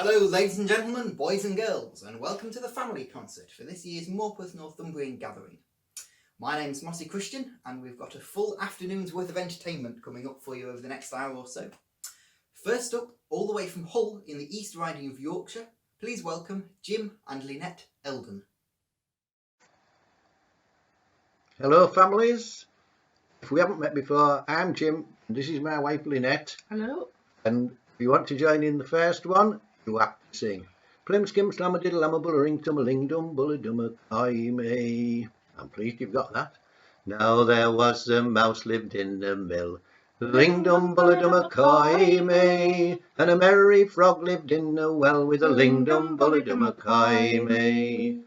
Hello ladies and gentlemen, boys and girls, and welcome to the family concert for this year's Morpeth Northumbrian Gathering. My name's Mossy Christian, and we've got a full afternoon's worth of entertainment coming up for you over the next hour or so. First up, all the way from Hull in the East Riding of Yorkshire, please welcome Jim and Lynette Eldon. Hello families, if we haven't met before, I'm Jim and this is my wife Lynette. Hello. And if you want to join in the first one, you have to sing Plim skim slamma diddle lamma bullering tummaling dum bulla dumma may. I'm pleased you've got that. Now there was a mouse lived in the mill, ling dum bulla dumma may, and a merry frog lived in a well with a ling dum bulla dumma may.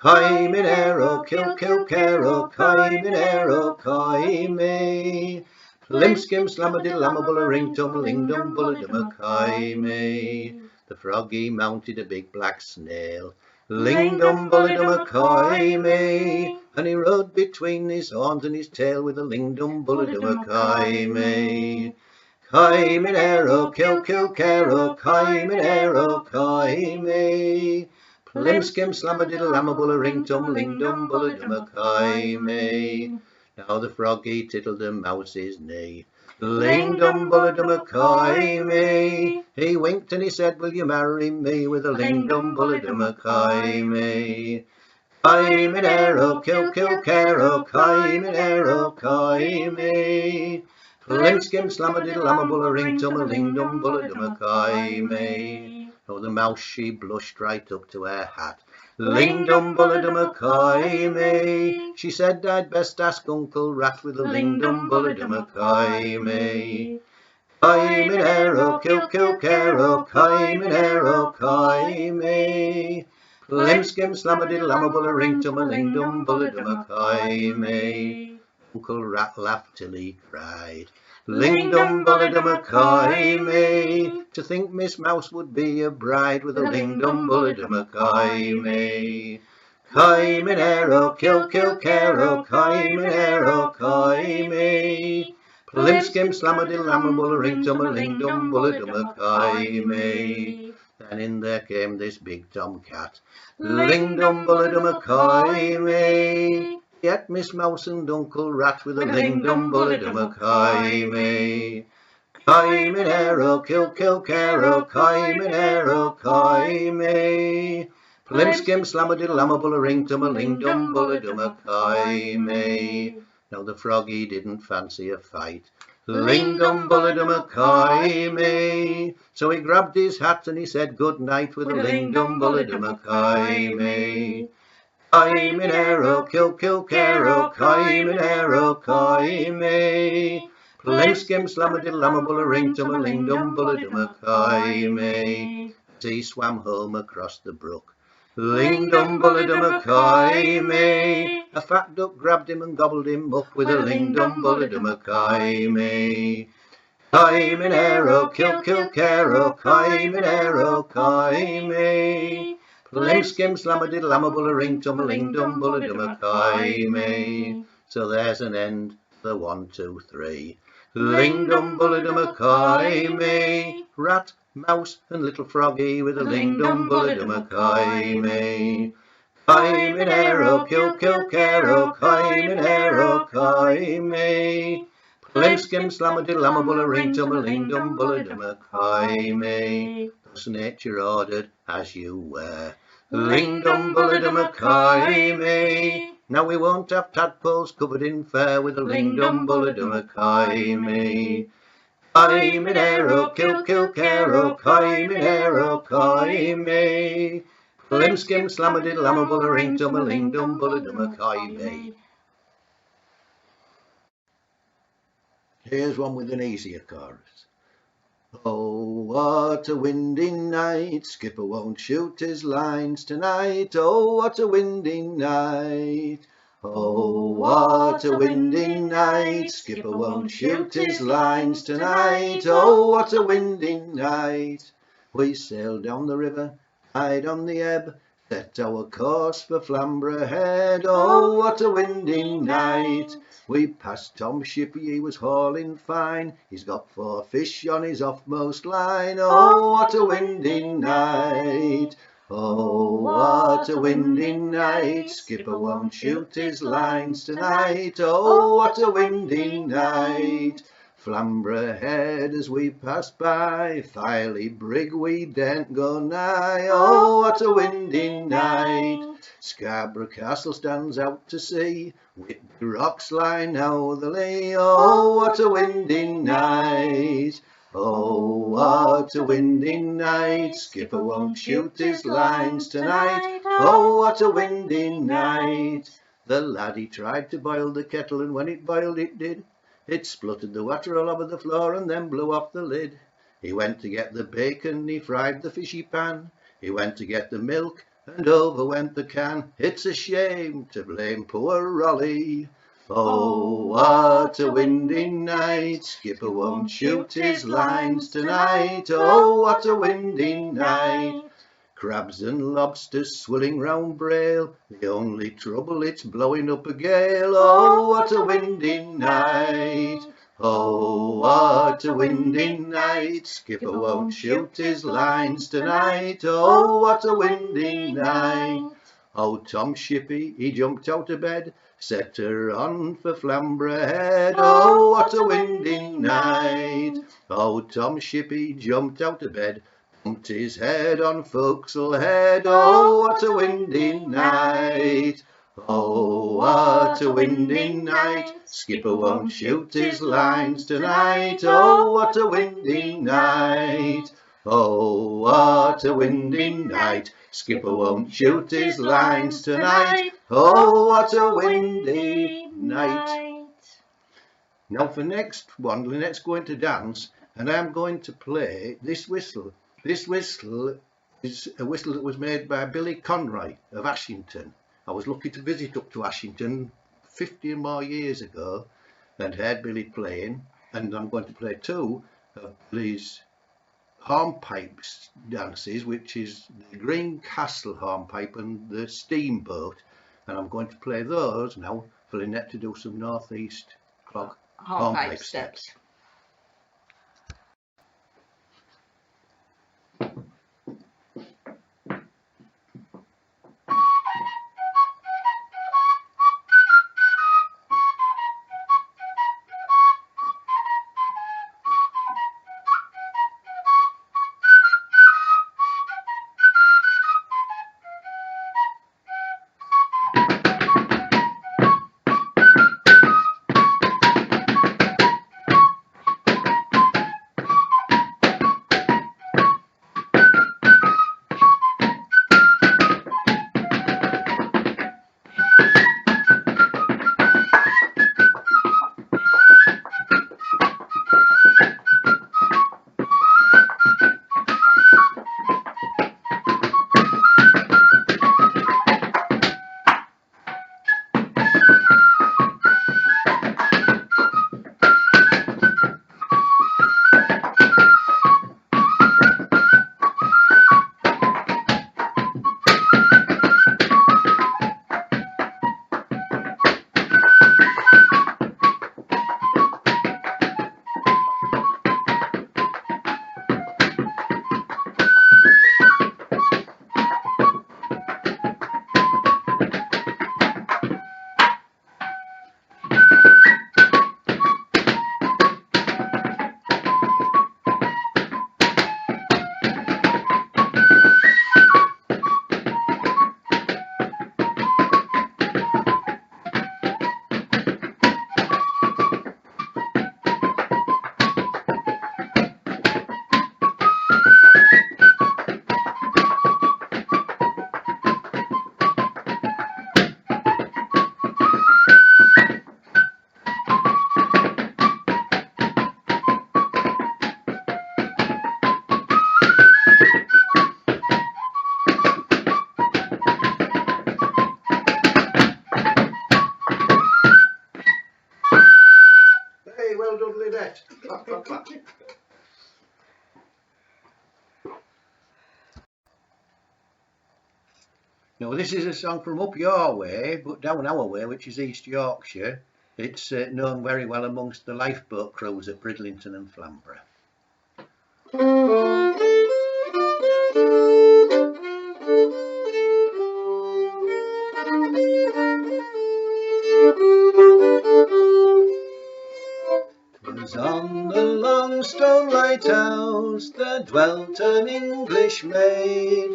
Kai minero, kill caro, kai minero, kai me. Plim skim slamma diddle lamma bulla ring tummaling dum bulla dumma may. The froggy mounted a big black snail, ling dum bulla dumma may, and he rode between his horns and his tail with a ling dum bulla dumma may. Kai minero, kill caro, kai minero, kai me. Plim skim slamma diddle lamma bulla ring tummaling dum bulla dumma may. Now the froggy tiddled a mouse's knee, ling dum bulla dumma may. He winked and he said, will you marry me, with a ling dum bulla dumma may. Kai minero, kill caro, kai minero, kai me. Plim skim slamma diddle lamma bulla ring tummaling dum bulla dumma may. Oh, the mouse she blushed right up to her hat, ling dum bulla dumma may. She said I'd best ask Uncle Rat, with a ling dum bulla dumma may. Kai minero, kill caro, kai minero, kai me. Plim skim slamma diddle lamma bulla ring tummaling dum bulla dumma may. Uncle Rat laughed till he cried, ling dum bulla dumma may. To think Miss Mouse would be a bride, with a ling dum bulla dumma may. Kai minero, kill caro, kai minero, kai me. Plim skim slamma diddle lamma bulla ring tummaling dum bulla dumma may. Then in there came this big tomcat, ling dum bulla dumma may. Yet Miss Mouse and Uncle Rat, with a ling dum bulla dumma may. Kai minero, kill caro, kai minero, kai me. Plim skim slamma diddle lamma bulla ring tummaling dum bulla dumma may. Now the froggy didn't fancy a fight, ling dum bulla dumma may. So he grabbed his hat and he said good night, with a ling dum bulla dumma may. Kai minero, kill caro, kai minero, kai me. Plim skim slamma diddle lamma bulla ring tummaling dum bulla dumma may. As he swam home across the brook, ling dum bulla dumma may. A fat duck grabbed him and gobbled him up, with a ling dum bulla dumma may. Kai minero, kill caro, kai minero, kai me. Plim skim slamma diddle lamma bulla ring tummaling dum bulla dumma may. So there's an end to the 1, 2, 3. Ling dum bulla dumma may. Rat, mouse and little froggy, with a ling dum bulla dumma may. Kai minero, kill caro, kai minero, kai me. Plim skim slamma diddle lamma bulla ring tummaling dum bulla dumma may. Thus nature ordered as you were, ling dum bulla dumma may. Now we won't have tadpoles covered in fur, with a ling dum bulla dumma may. Kai minero, kill caro, kai minero, kai me. Plim skim slamma diddle lamma bulla ring tummaling dum bulla dumma may. Here's one with an easier chorus. Oh, what a windy night, skipper won't shoot his lines tonight. Oh, what a windy night. Oh, what a windy night, skipper won't shoot his lines tonight. Oh, what a windy night. We sailed down the river, tide on the ebb, set our course for Flamborough Head. Oh, what a windy night. We passed Tom Shippey, he was hauling fine. He's got 4 fish on his offmost line. Oh, what a windy night. Oh, what a windy night. Skipper won't shoot his lines tonight. Oh, what a windy night. Flamborough Head as we passed by, Filey brig we daren't go nigh. Oh, what a windy night. Scarborough Castle stands out to sea, Whitby rocks lie now the lee. Oh, what a windy night. Oh, what a windy night. Skipper won't shoot his lines tonight. Oh, what a windy night. The laddie tried to boil the kettle, and when it boiled it did. It spluttered the water all over the floor and then blew off the lid. He went to get the bacon, he fried the fishy pan. He went to get the milk, and over went the can. It's a shame to blame poor Rolly. Oh, what a windy night. Skipper won't shoot his lines tonight. Oh, what a windy night. Crabs and lobsters swilling round Braille. The only trouble, it's blowing up a gale. Oh, what a windy night. Oh, what a windy night. Skipper won't shoot his lines tonight. Oh, what a windy night. Oh, Tom Shippey, he jumped out of bed, set her on for Flamborough Head. Oh, what a windy night. Oh, Tom Shippey jumped out of bed, bumped his head on forecastle head. Oh, what a windy night. Oh, what a windy night. Skipper won't shoot his lines tonight. Oh, what a windy night. Oh, what a windy night. Skipper won't shoot his lines tonight. Oh, what a windy night. Now for next one, Lynette's going to dance, and I'm going to play this whistle. This whistle is a whistle that was made by Billy Conroy of Ashington. I was lucky to visit up to Ashington 50 or more years ago and heard Billy playing, and I'm going to play 2 of Billy's hornpipes dances, which is the Green Castle hornpipe and the Steamboat, and I'm going to play those now for Lynette to do some North East clog hornpipe steps. Now this is a song from up your way, but down our way, which is East Yorkshire. It's known very well amongst the lifeboat crews at Bridlington and Flamborough. Was on the long stone lighthouse there dwelt an English maid,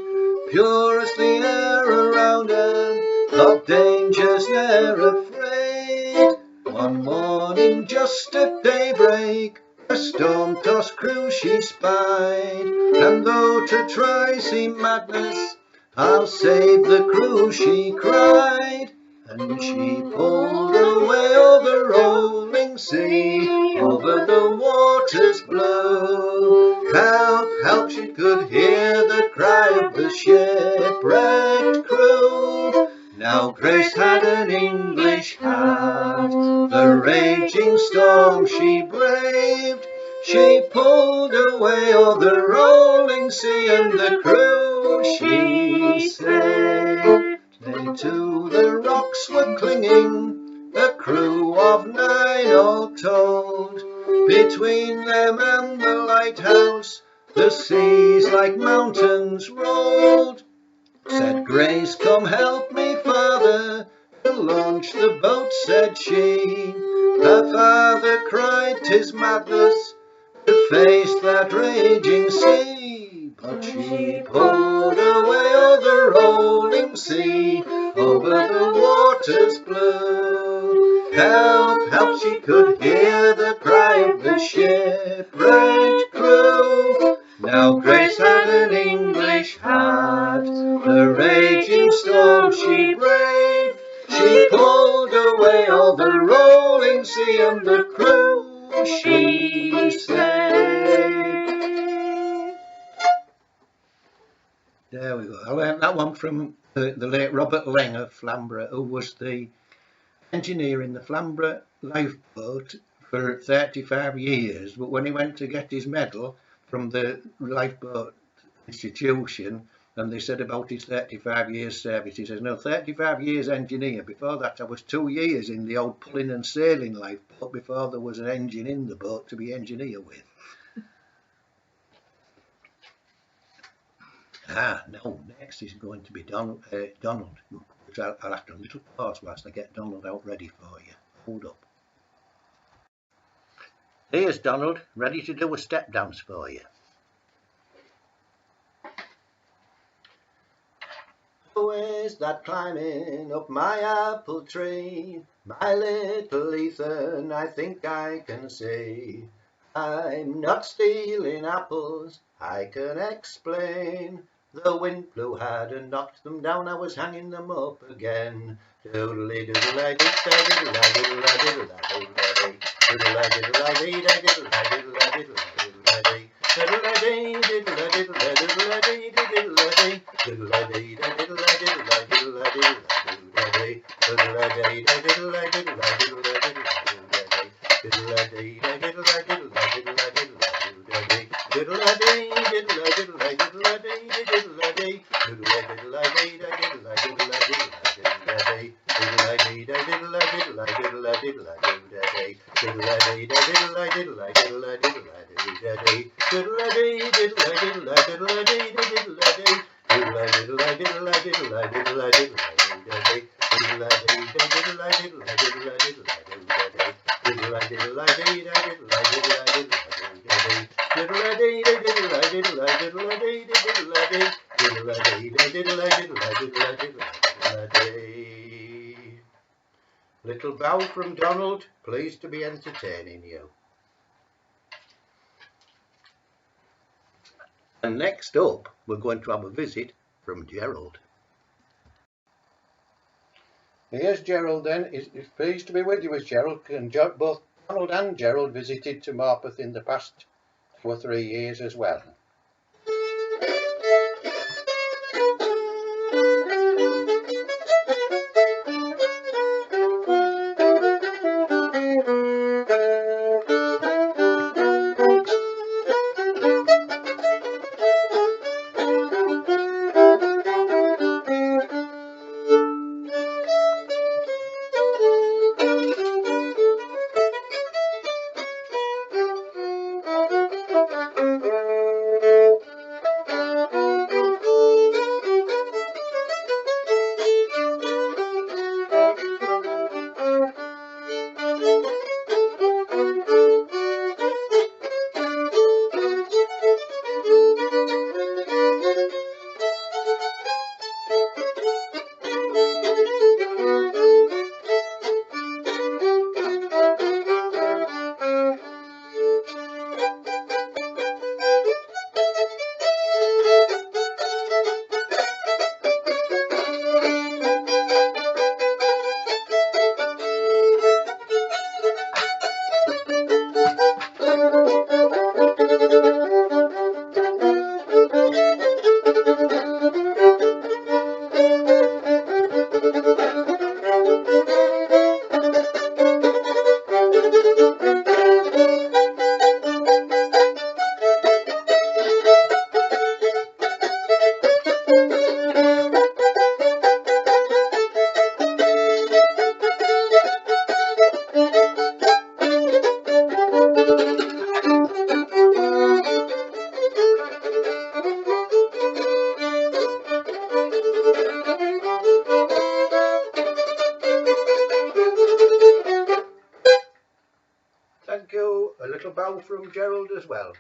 pure as the air around her, of dangers ne'er afraid. One morning just at daybreak a storm-tossed crew she spied, and though to try seemed madness, I'll save the crew, she cried. And she pulled away o'er the rolling sea, over the waters blue. Help, help, she could hear the cry of the shipwrecked crew. Now Grace had an English heart, the raging storm she braved. She pulled away o'er the rolling sea, and the crew she saved. They to the rocks were clinging, a crew of 9 all told. Between them and the lighthouse the seas like mountains rolled. Said Grace, come help me, father, to launch the boat, said she. Her father cried, 'tis madness to face that raging sea. But she pulled away o'er the rolling sea, over the waters blue. Help, help, she could hear the cry of the shipwrecked crew. Now Grace had an English heart, the raging storm she braved. She pulled away o'er the rolling sea, and the crew she saved. There we go. I learned that one from the late Robert Leng of Flamborough, who was the engineer in the Flamborough lifeboat for 35 years. But when he went to get his medal from the lifeboat institution, and they said about his 35 years service, he says, no, 35 years engineer. Before that I was 2 years in the old pulling and sailing lifeboat before there was an engine in the boat to be engineer with. No, next is going to be Donald. Which I'll have to a little pause whilst I get Donald out ready for you. Hold up. Here's Donald, ready to do a step dance for you. Who is that climbing up my apple tree? My little Ethan, I think I can see. I'm not stealing apples, I can explain. The wind blew hard and knocked them down, I was hanging them up again. Doodly doodly doodly Little bow from Donald, pleased to be entertaining you. And next up, we're going to have a visit from Gerald. Here's Gerald then. He's pleased to be with you as Gerald. And both Donald and Gerald visited to Morpeth in the past 2 or 3 years as well. a bow from Gerald as well.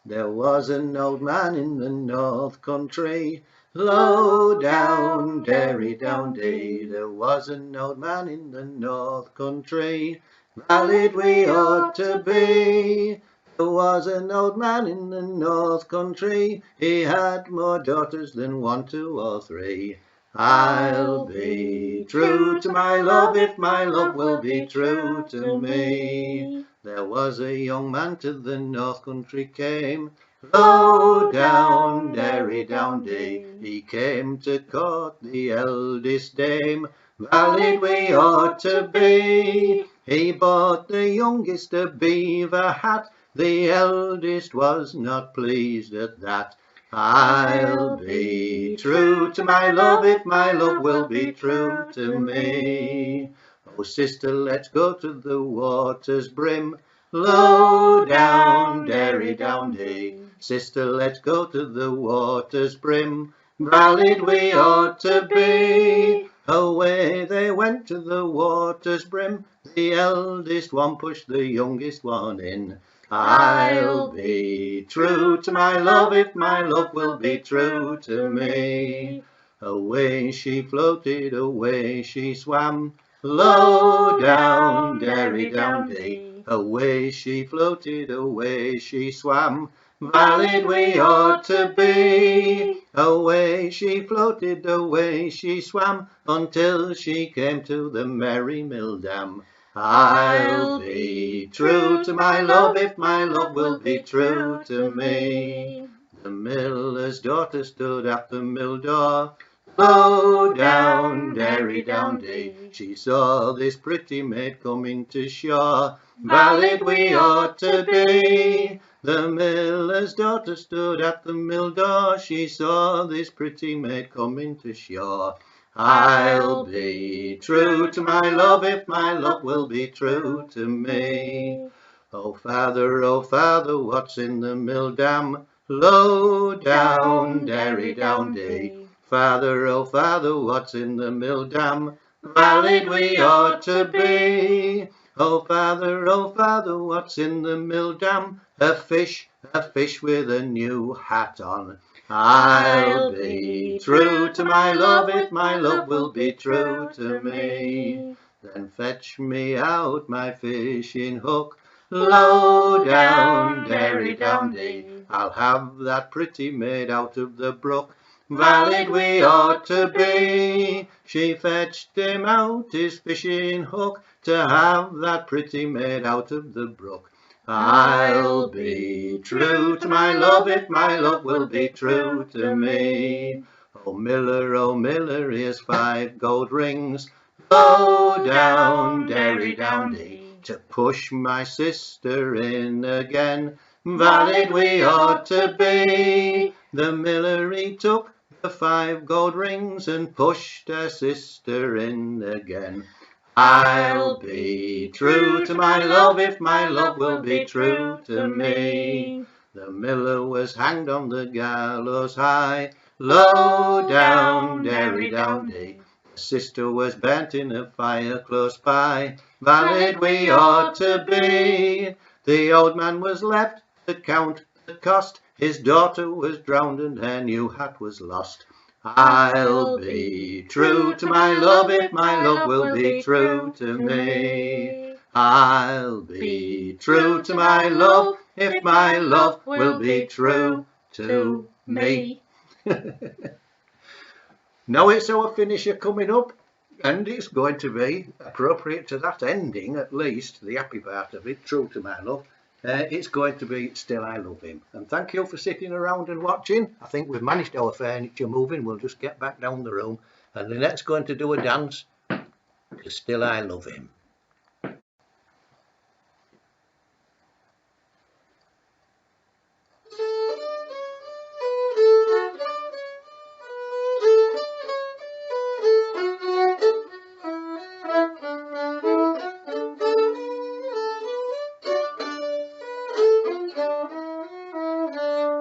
There was an old man in the north country, low down, derry down day. There was an old man in the north country, valid we ought to be. There was an old man in the north country, he had more daughters than 1, 2 or 3. I'll be true to my love if my love will be true to me. There was a young man to the north country came, low down, derry down day. He came to court the eldest dame, valid we ought to be. He bought the youngest a beaver hat, the eldest was not pleased at that. I'll be true to my love if my love will be true to me. Oh sister, let's go to the water's brim, low down, derry down day. Sister, let's go to the water's brim, valid we ought to be. Away they went to the water's brim, the eldest one pushed the youngest one in. I'll be true to my love if my love will be true to me. Away she floated, away she swam, low down, derry down day. Away she floated, away she swam, valid we ought to be. Away she floated, away she swam, until she came to the merry mill dam. I'll be true to my love if my love will be true to me. The miller's daughter stood at the mill door, low down, derry down day. She saw this pretty maid coming to shore, valid we ought to be. The miller's daughter stood at the mill door, she saw this pretty maid coming to shore. I'll be true to my love if my love will be true to me. Oh father, what's in the mill dam, low down, derry down day. Father, oh father, what's in the mill dam, valid we ought to be. Oh father, what's in the mill dam, a fish with a new hat on. I'll be true to my love if my love will be true to me. Then fetch me out my fishing hook, low down, derry down day. I'll have that pretty maid out of the brook, valid we ought to be. She fetched him out his fishing hook, to have that pretty maid out of the brook. I'll be true to my love if my love will be true to me. Oh miller, here's 5 gold rings, low down, derry down day, to push my sister in again, valid we ought to be. The miller he took the 5 gold rings and pushed her sister in again. I'll be true to my love if my love will be true to me. The miller was hanged on the gallows high, low down, derry down day. The sister was burnt in a fire close by, valid we ought to be. The old man was left to count the cost, his daughter was drowned and her new hat was lost. I'll be true to my love if my love will be true to me. I'll be true to my love if my love will be true to me. Now it's our finisher coming up, and it's going to be appropriate to that ending, at least the happy part of it, true to my love. It's going to be Still I Love Him. And thank you for sitting around and watching. I think we've managed our furniture moving. We'll just get back down the room, and Lynette's going to do a dance to Still I Love Him.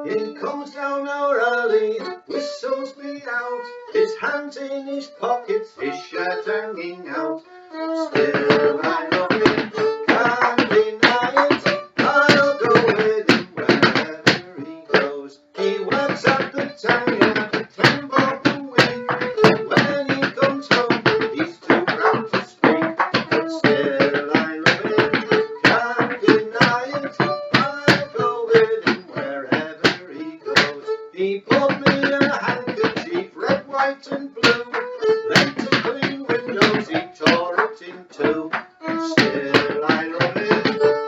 He comes down our alley, whistles me out, his hands in his pockets, his shirt hanging out. Still I love him, can't deny it. I'll go with him wherever he goes. He works at the town yard at 10 bob a week. When he comes home, he's too proud to speak. But still I love him, can't deny it. I'll go with him wherever he goes. He bought me a handkerchief, red, white and blue. Then to clean windows he tore it in two. Still I love him,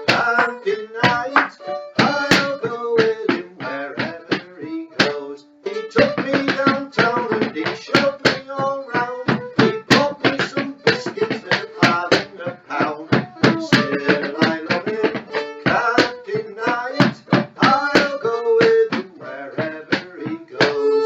can't deny it. I'll go with him wherever he goes. He took me downtown and he showed me all round. He bought me some biscuits at £1.50 a pound. Still I love him, can't deny it. I'll go with him wherever he goes.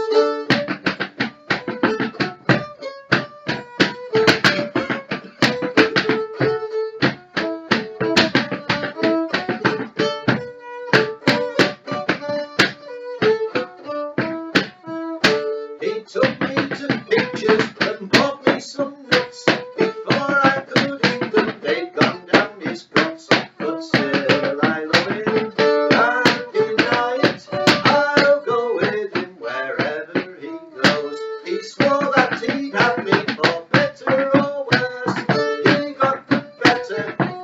He took me to pictures and bought me some nuts. Before I could eat them, they'd gone down his guts. But still I love him, can't deny it. I'll go with him wherever he goes. He swore that he'd have me for better or worse. He got the better,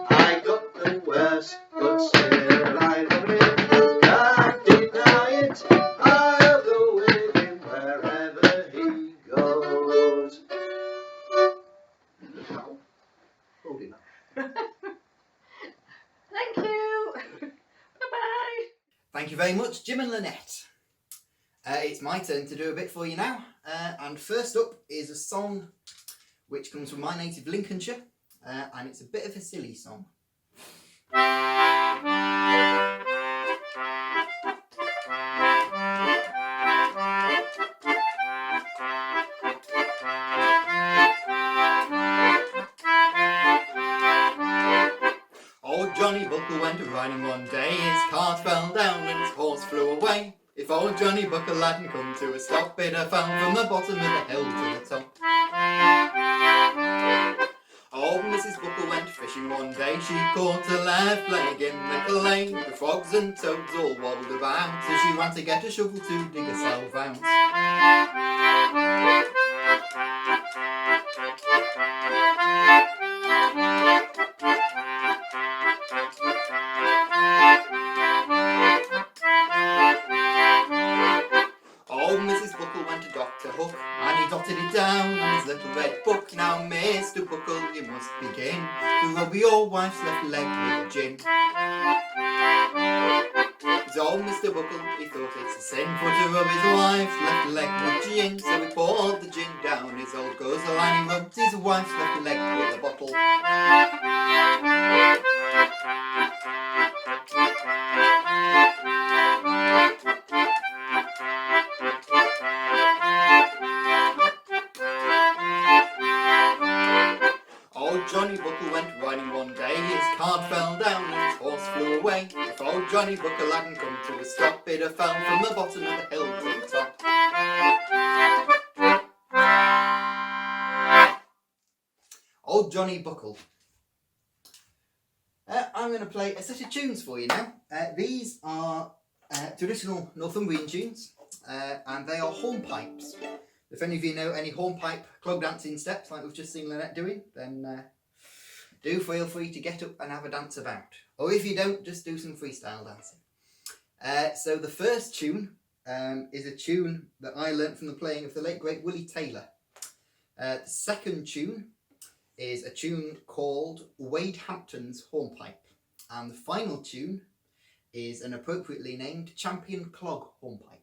I got the worse. But still I love him, can't deny it. I'll go with him wherever he goes. Holding up. Thank you. Bye-bye. Thank you very much, Jim and Lynette. It's my turn to do a bit for you now. And first up is a song which comes from my native Lincolnshire, and it's a bit of a silly song. Old Johnny Buckle went a-riding one day, his cart fell down and his horse flew away. If old Johnny Buckle hadn't come to a stop, it'd have found from the bottom of the hill to the top. Old Mrs. Buckle went fishing one day, she caught a left leg in the lane. The frogs and toads all wobbled about, so she ran to get a shovel to dig herself out. Old Mrs. Buckle went to Dr. Hook, and he dotted it down on his little red book. Now, Mr. Buckle, you must begin to rub your wife's left leg with gin. It's old Mr. Buckle, he thought it's a sin for to rub his wife's left leg with gin. So he poured the gin down his old guzzle, and he rubbed his wife's left leg with a bottle. Old Johnny Buckle went riding one day, his cart fell down and his horse flew away. If old Johnny Buckle hadn't come to a stop, it'd have fell from the bottom of the hill to the top. Old Johnny Buckle. I'm going to play a set of tunes for you now. These are traditional Northumbrian tunes, and they are hornpipes. If any of you know any hornpipe clog dancing steps like we've just seen Lynette doing, then do feel free to get up and have a dance about. Or if you don't, just do some freestyle dancing. So the first tune is a tune that I learnt from the playing of the late great Willie Taylor. The second tune is a tune called Wade Hampton's Hornpipe. And the final tune is an appropriately named Champion Clog Hornpipe.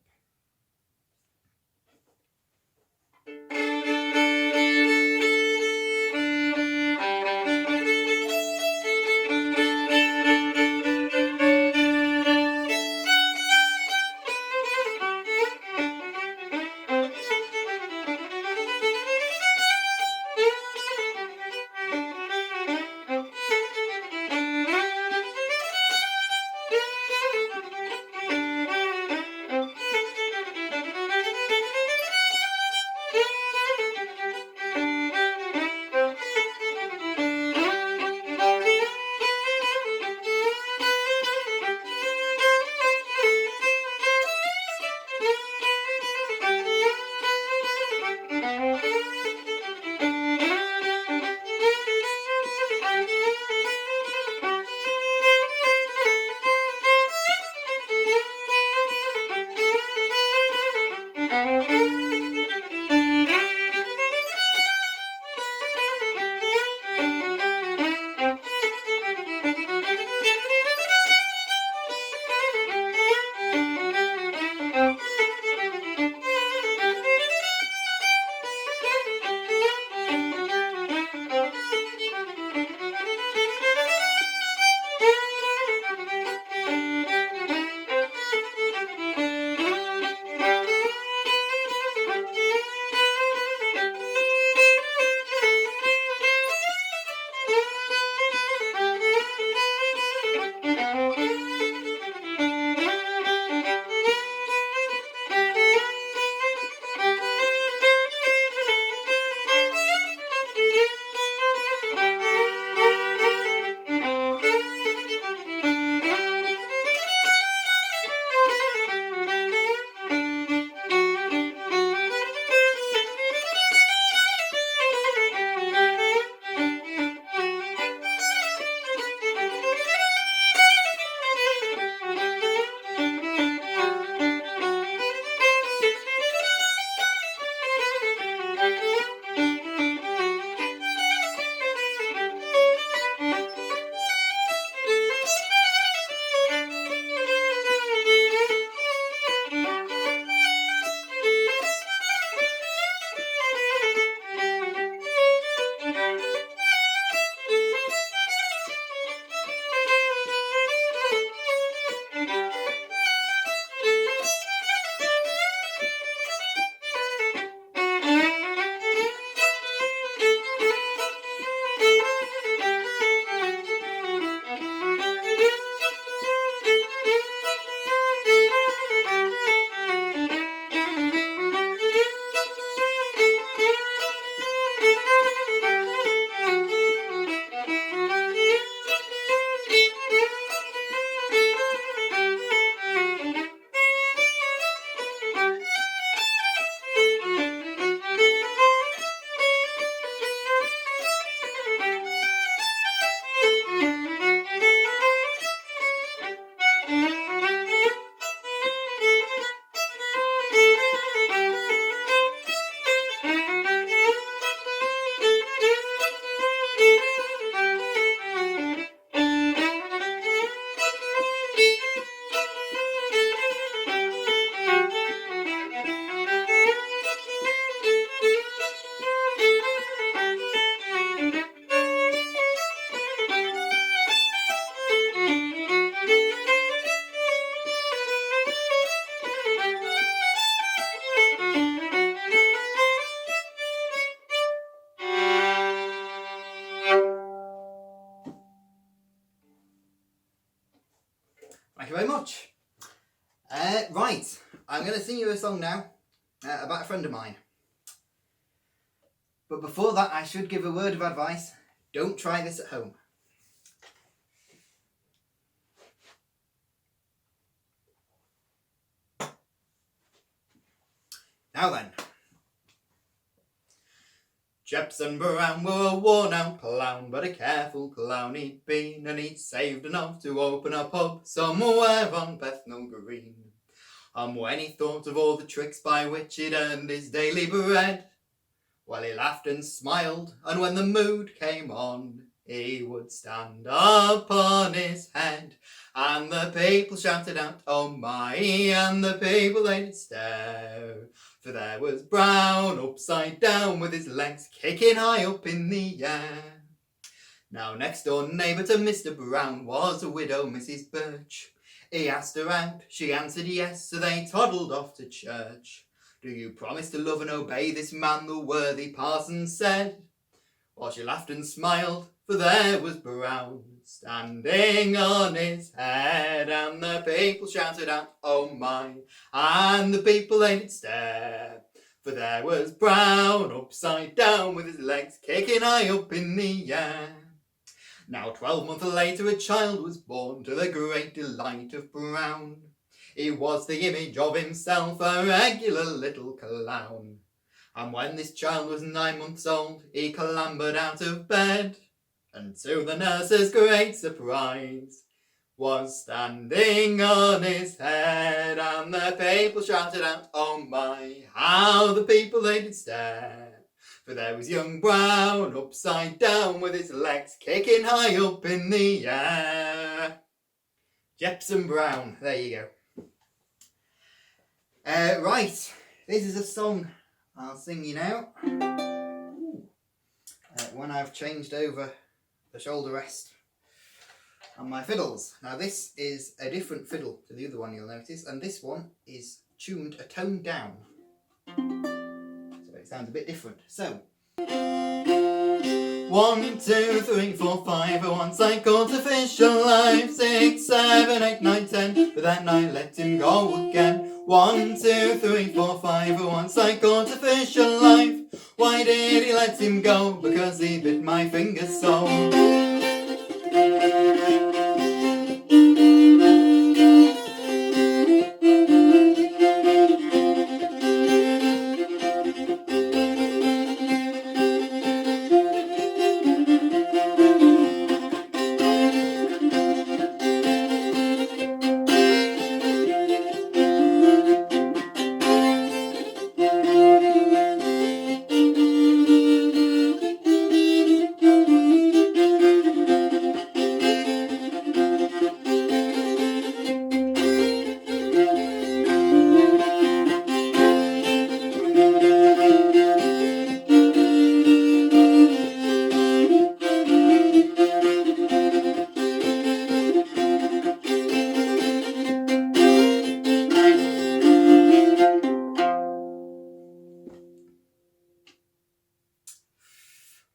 much. Right, I'm going to sing you a song now about a friend of mine. But before that, I should give a word of advice. Don't try this at home. Now then. Jepson Brown were a worn-out clown, but a careful clown he'd been, and he'd saved enough to open a pub somewhere on Bethnal Green. And when he thought of all the tricks by which he'd earned his daily bread, well, he laughed and smiled, and when the mood came on, he would stand upon his head, and the people shouted out, "Oh my," and the people they did stare. For there was Brown upside down with his legs kicking high up in the air. Now next door neighbour to Mr. Brown was a widow, Mrs. Birch. He asked her out, she answered yes, so they toddled off to church. "Do you promise to love and obey this man?" the worthy parson said. While she laughed and smiled, for there was Brown standing on his head, and the people shouted out, "Oh my," and the people they did stare. For there was Brown upside down with his legs kicking high up in the air. Now 12 months later a child was born, to the great delight of Brown. He was the image of himself, a regular little clown. And when this child was 9 months old, he clambered out of bed, and to the nurse's great surprise, was standing on his head, and the people shouted out, "Oh my," how the people they did stare. For there was young Brown upside down with his legs kicking high up in the air. Jepson Brown, there you go. Right, this is a song I'll sing you now. When I've changed over the shoulder rest and my fiddles. Now this is a different fiddle to the other one, you'll notice, and this one is tuned a tone down. So it sounds a bit different. So 1, 2, 3, 4, 5. Once I caught a fish alive. 6, 7, 8, 9, 10. But then I let him go again. 1, 2, 3, 4, 5. Once I caught a fish alive. Why did he let him go? Because he bit my finger so.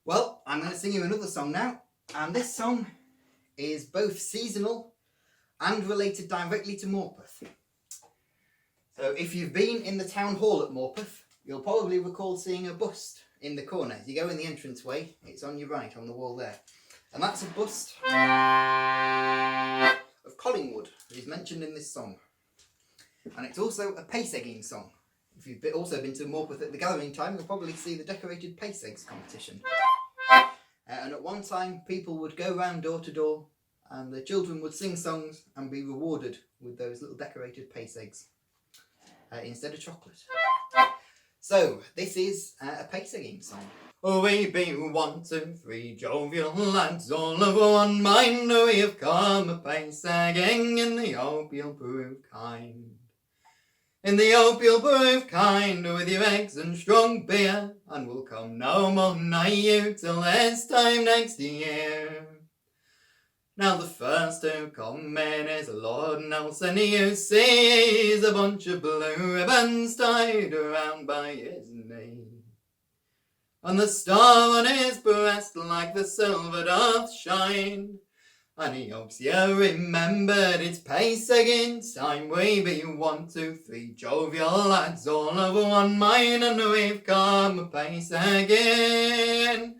Well, I'm going to sing you another song now, and this song is both seasonal and related directly to Morpeth. So if you've been in the town hall at Morpeth, you'll probably recall seeing a bust in the corner. As you go in the entranceway, it's on your right, on the wall there. And that's a bust of Collingwood, who's mentioned in this song. And it's also a pace egging song. If you've also been to Morpeth at the gathering time, you'll probably see the decorated pace eggs competition. And at one time, people would go round door to door, and the children would sing songs and be rewarded with those little decorated pace eggs instead of chocolate. So, this is a pace egging song. We be 1, 2, 3 jovial lads, all of one mind. We have come a pace egging in the hope you'll prove kind. In the hope you'll prove kind with your eggs and strong beer, and we'll come no more nigh you till this time next year. Now the first to come in is Lord Nelson, you see, he's a bunch of blue ribbons tied around by his knee. And the star on his breast like the silver doth shine, And he hopes you remembered it's pace again. Time we be 1, 2, 3 jovial lads, all of one mind, and we've come a pace again.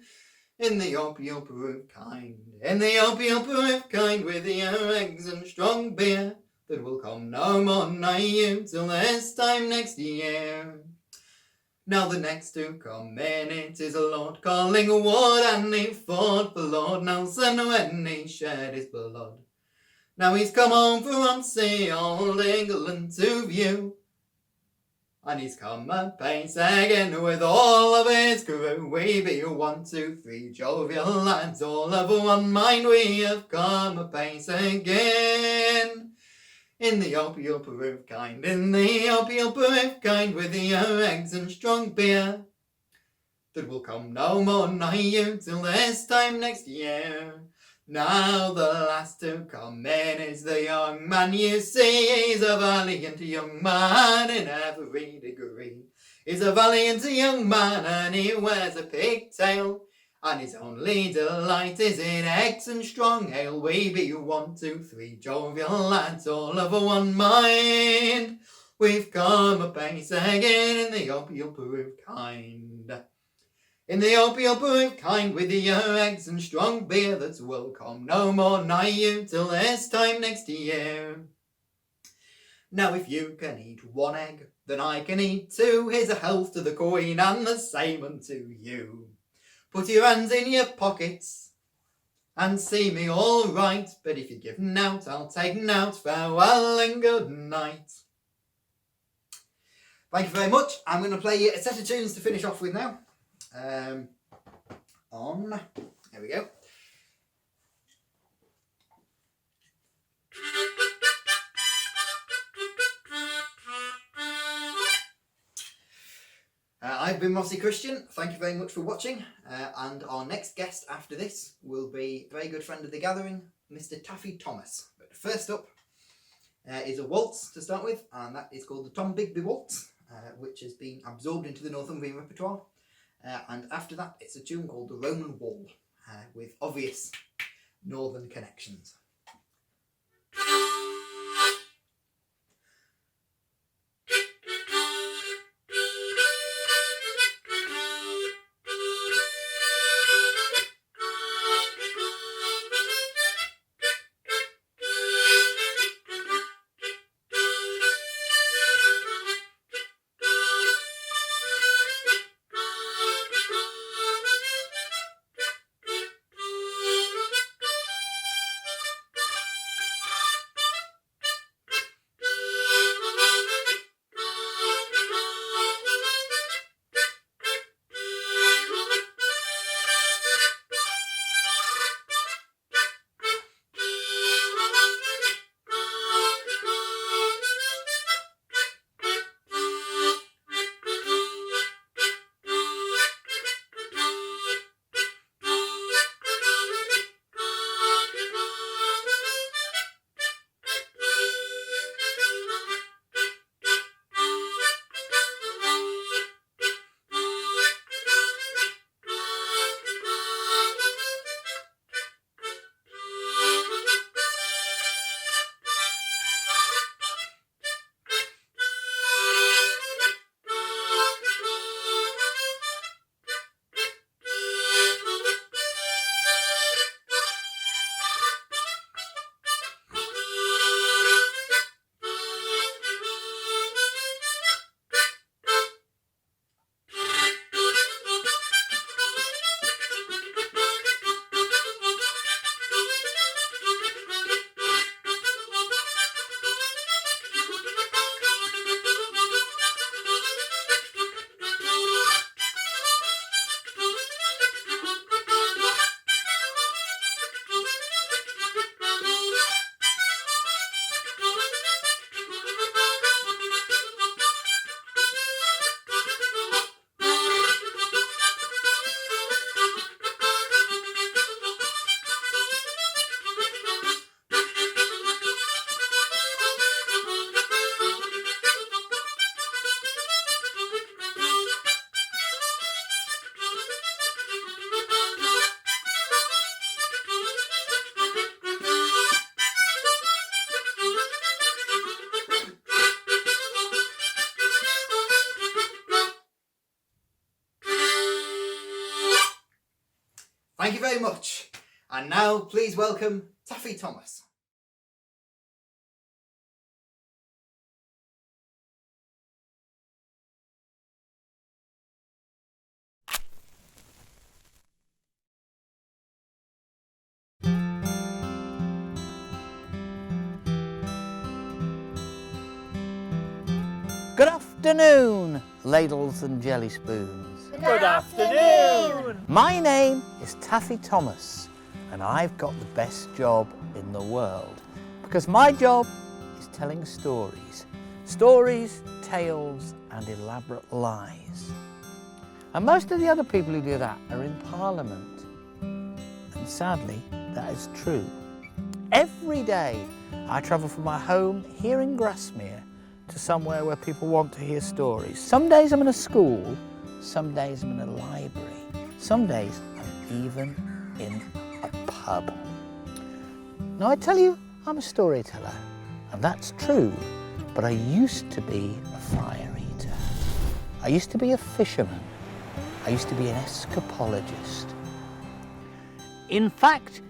In the opium proof kind, in the opium proof kind, with your eggs and strong beer, that will come no more nigh you till this time next year. Now the next to come in it is Lord Collingwood, and he fought for Lord Nelson when he shed his blood. Now he's come home from sea, old England to view, and he's come a pace again with all of his crew. We be 1, 2, 3 jovial lads, all of one mind, we have come a pace again. In the opium proof kind, in the opium proof kind, with your eggs and strong beer, that will come no more nigh you till this time next year. Now the last to come in is the young man you see. He's a valiant young man in every degree. He's a valiant young man and he wears a pigtail, and his only delight is in eggs and strong ale. We be 1, 2, 3 jovial lads, all of one mind. We've come a pace again in the opium proof kind. In the opium proof kind, with your eggs and strong beer, that will come no more nigh you till this time next year. Now if you can eat 1 egg, then I can eat 2. Here's a health to the Queen and the same unto you. Put your hands in your pockets and see me all right, but if you're giving out, I'll take out. Farewell and good night. Thank you very much. I'm going to play you a set of tunes to finish off with now. There we go. I've been Mossy Christian. Thank you very much for watching. And our next guest after this will be a very good friend of the gathering, Mr. Taffy Thomas. But first up is a waltz to start with, and that is called the Tom Bigby Waltz, which has been absorbed into the Northumbrian repertoire. And after that, it's a tune called the Roman Wall, with obvious northern connections. Thank you very much. And now please welcome Taffy Thomas. Good afternoon, ladles and jelly spoons. Good afternoon! My name is Taffy Thomas, and I've got the best job in the world because my job is telling stories. Stories, tales, and elaborate lies. And most of the other people who do that are in Parliament. And sadly, that is true. Every day I travel from my home here in Grasmere to somewhere where people want to hear stories. Some days I'm in a school, some days I'm in a library, some days I'm even in a pub. Now I tell you, I'm a storyteller, and that's true, but I used to be a fire eater. I used to be a fisherman. I used to be an escapologist. In fact,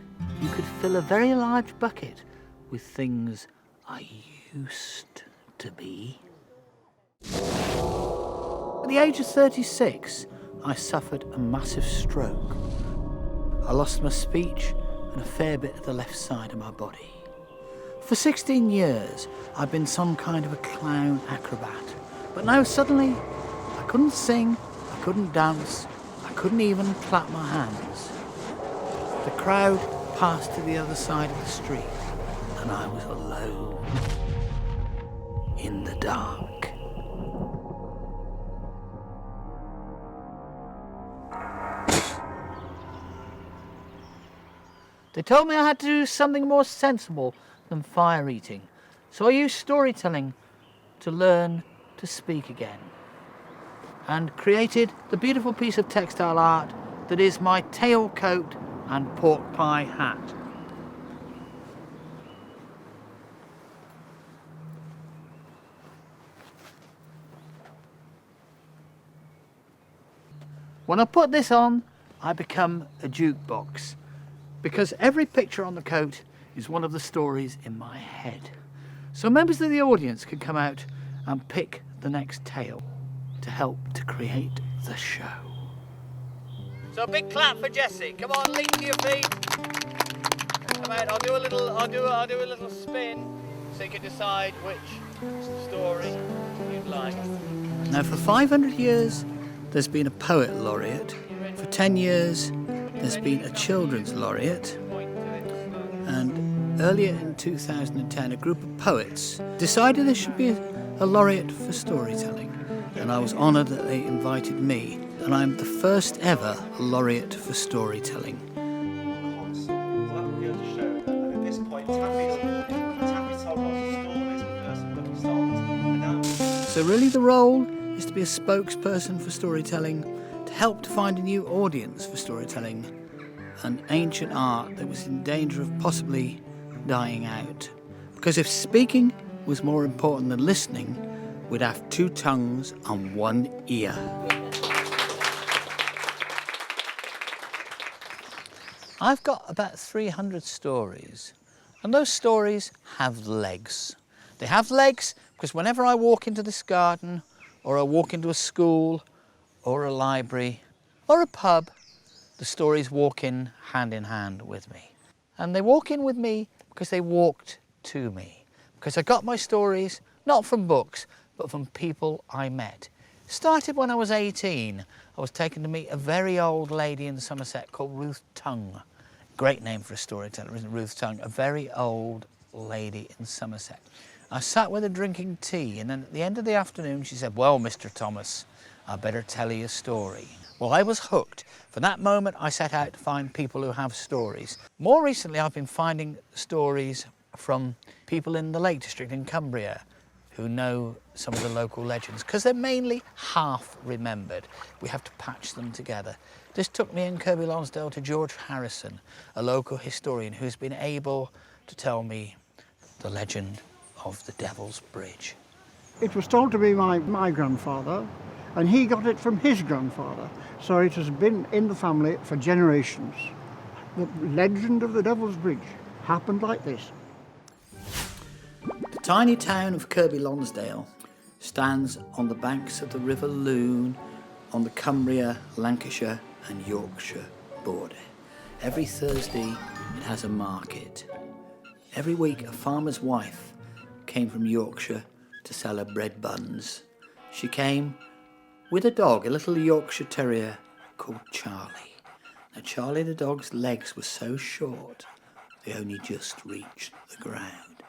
you could fill a very large bucket with things I used to be. At the age of 36, I suffered a massive stroke. I lost my speech and a fair bit of the left side of my body. For 16 years, I've been some kind of a clown acrobat, but now suddenly I couldn't sing, I couldn't dance, I couldn't even clap my hands. The crowd passed to the other side of the street, and I was alone in the dark. They told me I had to do something more sensible than fire eating, so I used storytelling to learn to speak again, and created the beautiful piece of textile art that is my tailcoat and pork pie hat. When I put this on, I become a jukebox, because every picture on the coat is one of the stories in my head. So members of the audience can come out and pick the next tale to help to create the show. So a big clap for Jessie. Come on, leap to your feet. Come out. I'll do a little spin so you can decide which story you'd like. Now, for 500 years, there's been a poet laureate. For 10 years, there's been a children's laureate. And earlier in 2010, a group of poets decided there should be a laureate for storytelling. And I was honoured that they invited me. And I'm the first ever laureate for storytelling. So really the role is to be a spokesperson for storytelling, to help to find a new audience for storytelling, an ancient art that was in danger of possibly dying out. Because if speaking was more important than listening, we'd have 2 tongues and 1 ear. I've got about 300 stories, and those stories have legs. They have legs because whenever I walk into this garden, or I walk into a school, or a library, or a pub, the stories walk in hand with me. And they walk in with me because they walked to me. Because I got my stories, not from books, but from people I met. Started when I was 18. I was taken to meet a very old lady in Somerset called Ruth Tongue. Great name for a storyteller, isn't it, Ruth Tongue? A very old lady in Somerset. I sat with her drinking tea, and then at the end of the afternoon she said, "Well, Mr. Thomas, I better tell you a story." Well, I was hooked. From that moment, I set out to find people who have stories. More recently, I've been finding stories from people in the Lake District in Cumbria who know some of the local legends, because they're mainly half remembered. We have to patch them together. This took me in Kirby Lonsdale to George Harrison, a local historian who's been able to tell me the legend of the Devil's Bridge. It was told to be my grandfather, and he got it from his grandfather. So it has been in the family for generations. The legend of the Devil's Bridge happened like this. The tiny town of Kirby Lonsdale stands on the banks of the River Lune on the Cumbria, Lancashire and Yorkshire border. Every Thursday it has a market. Every week a farmer's wife came from Yorkshire to sell her bread buns. She came with a dog, a little Yorkshire terrier called Charlie. Now Charlie the dog's legs were so short they only just reached the ground.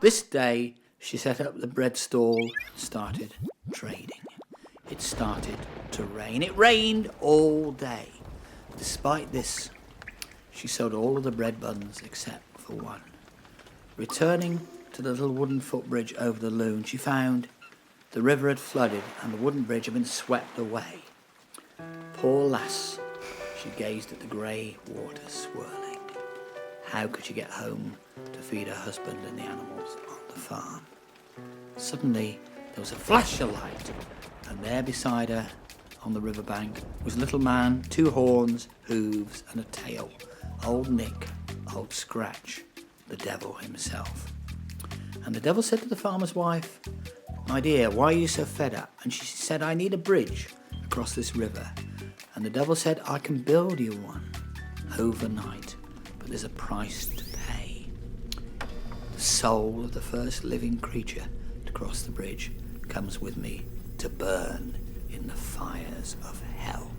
This day she set up the bread stall and started trading. It started to rain. It rained all day. Despite this, she sold all of the bread buns except for one. Returning to the little wooden footbridge over the Lune, she found the river had flooded and the wooden bridge had been swept away. Poor lass, she gazed at the grey water swirling. How could she get home to feed her husband and the animals on the farm? Suddenly, there was a flash of light, and there beside her on the riverbank was a little man, 2 horns, hooves and a tail. Old Nick, Old Scratch, the devil himself. And the devil said to the farmer's wife, "My dear, why are you so fed up?" And she said, "I need a bridge across this river." And the devil said, "I can build you one overnight, but there's a price to pay. The soul of the first living creature to cross the bridge comes with me to burn in the fires of hell."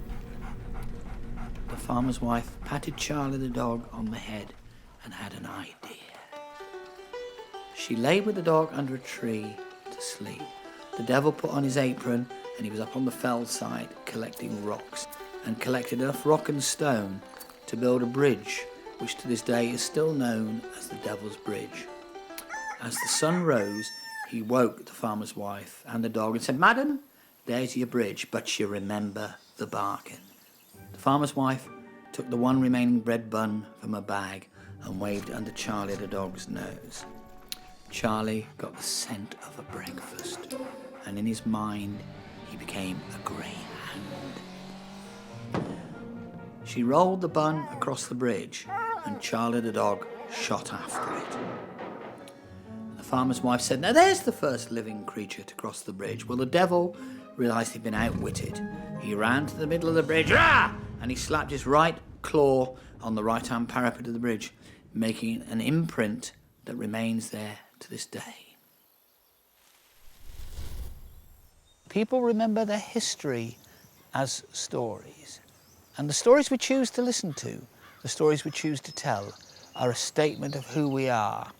The farmer's wife patted Charlie the dog on the head and had an idea. She lay with the dog under a tree to sleep. The devil put on his apron and he was up on the fell side collecting rocks, and collected enough rock and stone to build a bridge which to this day is still known as the Devil's Bridge. As the sun rose, he woke the farmer's wife and the dog and said, "Madam, there's your bridge, but you remember the bargain." The farmer's wife took the one remaining bread bun from her bag and waved it under Charlie the dog's nose. Charlie got the scent of a breakfast, and in his mind he became a greyhound. She rolled the bun across the bridge, and Charlie the dog shot after it. The farmer's wife said, "Now there's the first living creature to cross the bridge." Well, the devil realised he'd been outwitted. He ran to the middle of the bridge, and he slapped his right claw on the right-hand parapet of the bridge, making an imprint that remains there to this day. People remember their history as stories. And the stories we choose to listen to, the stories we choose to tell, are a statement of who we are,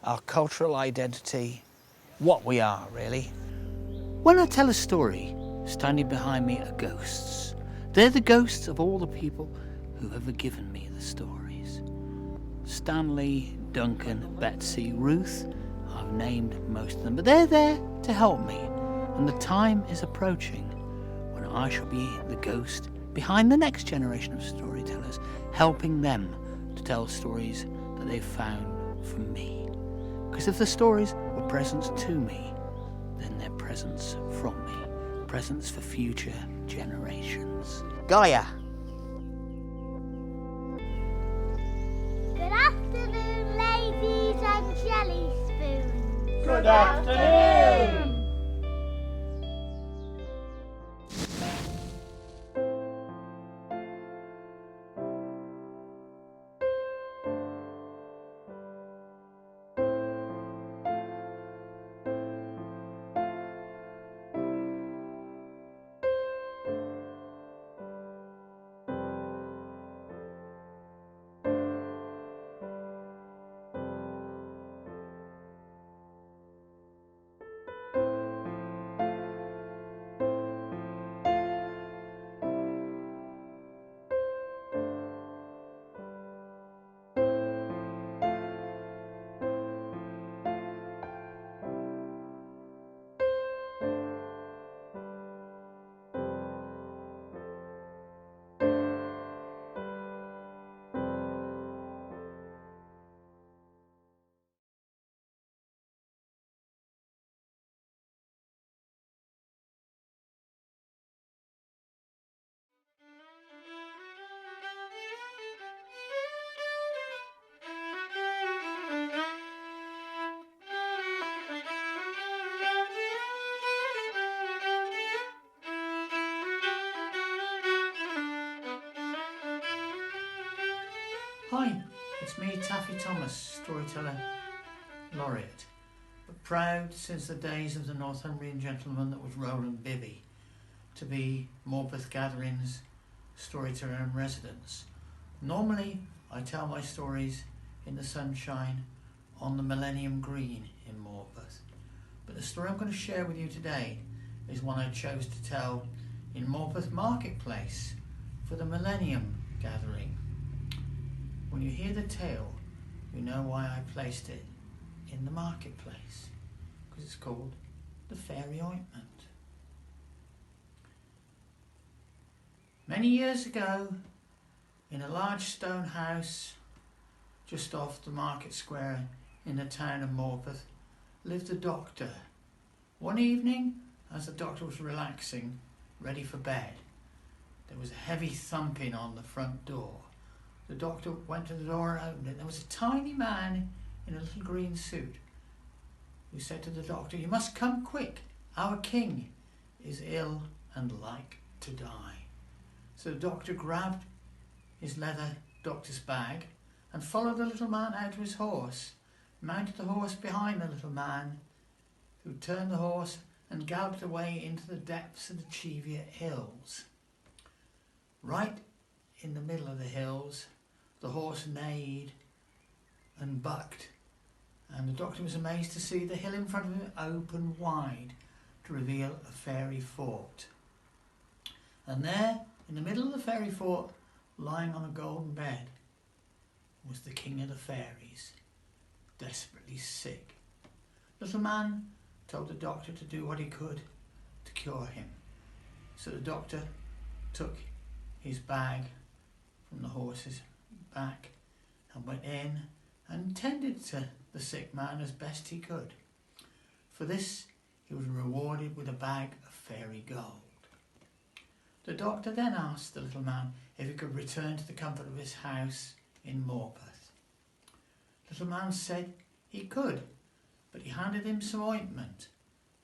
our cultural identity, what we are, really. When I tell a story, standing behind me are ghosts. They're the ghosts of all the people who have given me the stories. Stanley, Duncan, Betsy, Ruth, I've named most of them, but they're there to help me. And the time is approaching when I shall be the ghost behind the next generation of storytellers, helping them to tell stories that they've found from me. Because if the stories were presents to me, then they're presents from me, presents for future generations. Gaia! Good afternoon, ladies and jelly spoons. Good afternoon. It's me, Taffy Thomas, storyteller laureate, but proud since the days of the Northumbrian gentleman that was Roland Bibby to be Morpeth Gathering's storyteller in residence. Normally I tell my stories in the sunshine on the Millennium Green in Morpeth, but the story I'm going to share with you today is one I chose to tell in Morpeth Marketplace for the Millennium Gathering. When you hear the tale, you know why I placed it in the marketplace, because it's called the Fairy Ointment. Many years ago, in a large stone house just off the market square in the town of Morpeth, lived a doctor. One evening, as the doctor was relaxing, ready for bed, there was a heavy thumping on the front door. The doctor went to the door and opened it. There was a tiny man in a little green suit who said to the doctor, "You must come quick. Our king is ill and like to die." So the doctor grabbed his leather doctor's bag and followed the little man out to his horse, mounted the horse behind the little man, who turned the horse and galloped away into the depths of the Cheviot Hills. Right in the middle of the hills, the horse neighed and bucked, and the doctor was amazed to see the hill in front of him open wide to reveal a fairy fort. And there, in the middle of the fairy fort, lying on a golden bed, was the king of the fairies, desperately sick. The little man told the doctor to do what he could to cure him. So the doctor took his bag from the horse's back and went in and tended to the sick man as best he could. For this he was rewarded with a bag of fairy gold. The doctor then asked the little man if he could return to the comfort of his house in Morpeth. The little man said he could, but he handed him some ointment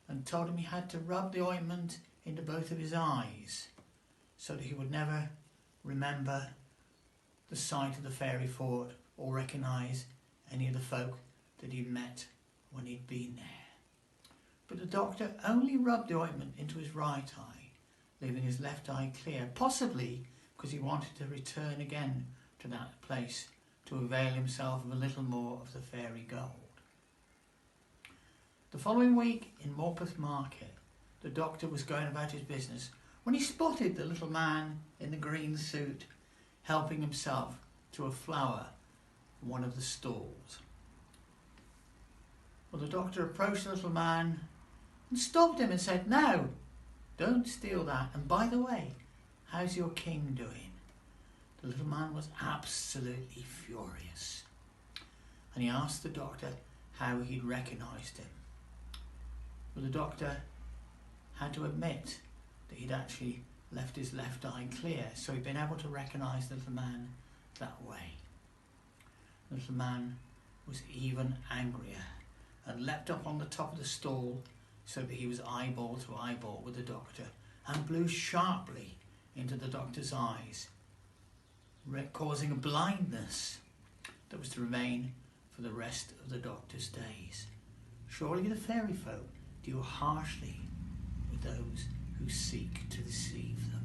and told him he had to rub the ointment into both of his eyes so that he would never remember the sight of the fairy fort or recognise any of the folk that he'd met when he'd been there. But the doctor only rubbed the ointment into his right eye, leaving his left eye clear, possibly because he wanted to return again to that place to avail himself of a little more of the fairy gold. The following week in Morpeth Market, the doctor was going about his business when he spotted the little man in the green suit helping himself to a flower from one of the stalls. Well, the doctor approached the little man and stopped him and said, "No, don't steal that. And by the way, how's your king doing?" The little man was absolutely furious, and he asked the doctor how he'd recognised him. Well, the doctor had to admit that he'd actually left his left eye clear, so he'd been able to recognise the little man that way. The little man was even angrier and leapt up on the top of the stall so that he was eyeball to eyeball with the doctor and blew sharply into the doctor's eyes, causing a blindness that was to remain for the rest of the doctor's days. Surely the fairy folk deal harshly with those who seek to deceive them.